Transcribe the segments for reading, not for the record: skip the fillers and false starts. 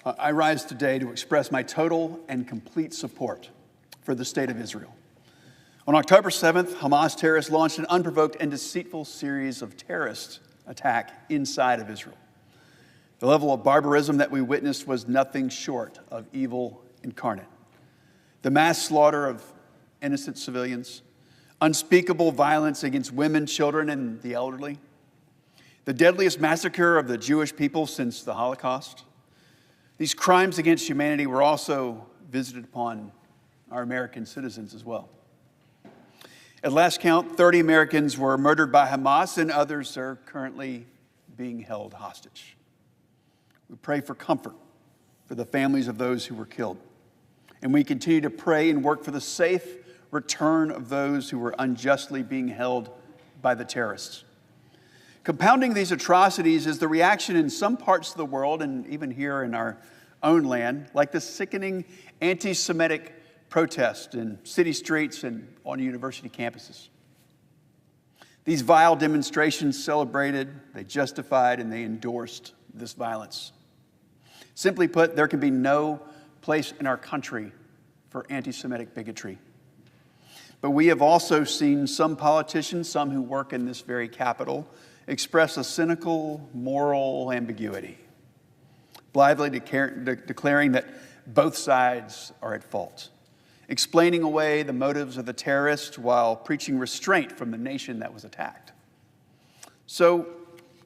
I rise today to express my total and complete support for the state of Israel. On October 7th, Hamas terrorists launched an unprovoked and deceitful series of terrorist attacks inside of Israel. The level of barbarism that we witnessed was nothing short of evil incarnate. The mass slaughter of innocent civilians, unspeakable violence against women, children, and the elderly, the deadliest massacre of the Jewish people since the Holocaust. These crimes against humanity were also visited upon our American citizens as well. At last count, 30 Americans were murdered by Hamas, and others are currently being held hostage. We pray for comfort for the families of those who were killed. And we continue to pray and work for the safe return of those who were unjustly being held by the terrorists. Compounding these atrocities is the reaction in some parts of the world, and even here in our own land, like the sickening anti-Semitic protest in city streets and on university campuses. These vile demonstrations celebrated, they justified, and they endorsed this violence. Simply put, there can be no place in our country for anti-Semitic bigotry. But we have also seen some politicians, some who work in this very Capitol, express a cynical moral ambiguity, blithely declaring that both sides are at fault, explaining away the motives of the terrorists while preaching restraint from the nation that was attacked. So,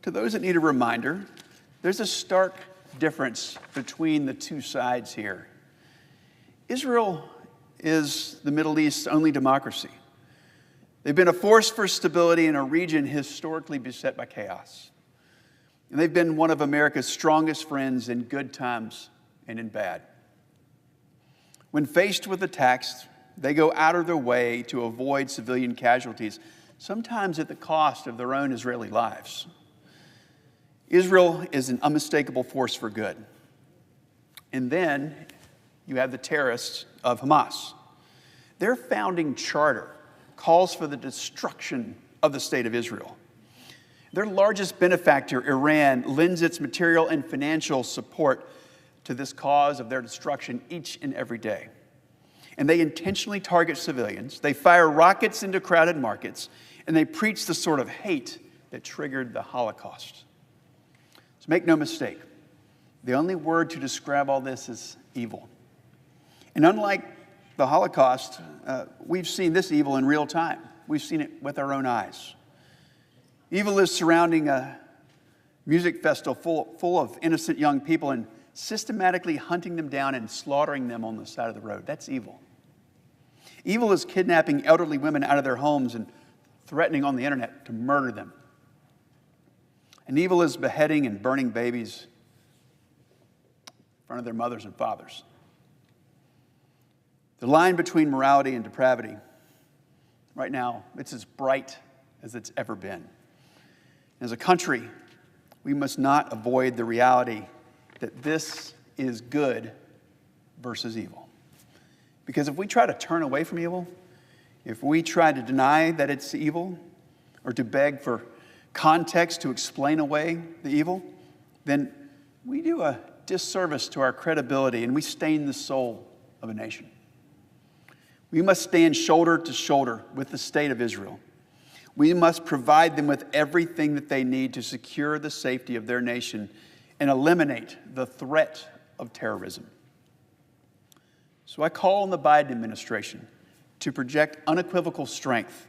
to those that need a reminder, there's a stark difference between the two sides here. Israel is the Middle East's only democracy. They've been a force for stability in a region historically beset by chaos. And they've been one of America's strongest friends in good times and in bad. When faced with attacks, they go out of their way to avoid civilian casualties, sometimes at the cost of their own Israeli lives. Israel is an unmistakable force for good. And then you have the terrorists of Hamas. Their founding charter calls for the destruction of the state of Israel. Their largest benefactor, Iran, lends its material and financial support to this cause of their destruction each and every day. And they intentionally target civilians, they fire rockets into crowded markets, and they preach the sort of hate that triggered the Holocaust. So make no mistake, the only word to describe all this is evil. And unlike the Holocaust, we've seen this evil in real time. We've seen it with our own eyes. Evil is surrounding a music festival full of innocent young people and systematically hunting them down and slaughtering them on the side of the road. That's evil. Evil is kidnapping elderly women out of their homes and threatening on the internet to murder them. And evil is beheading and burning babies in front of their mothers and fathers. The line between morality and depravity, right now, it's as bright as it's ever been. As a country, we must not avoid the reality that this is good versus evil. Because if we try to turn away from evil, if we try to deny that it's evil, or to beg for context to explain away the evil, then we do a disservice to our credibility and we stain the soul of a nation. We must stand shoulder to shoulder with the state of Israel. We must provide them with everything that they need to secure the safety of their nation and eliminate the threat of terrorism. So I call on the Biden administration to project unequivocal strength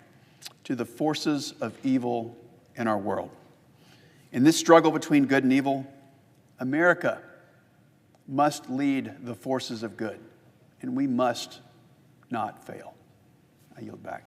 to the forces of evil in our world. In this struggle between good and evil, America must lead the forces of good, and we must not fail. I yield back.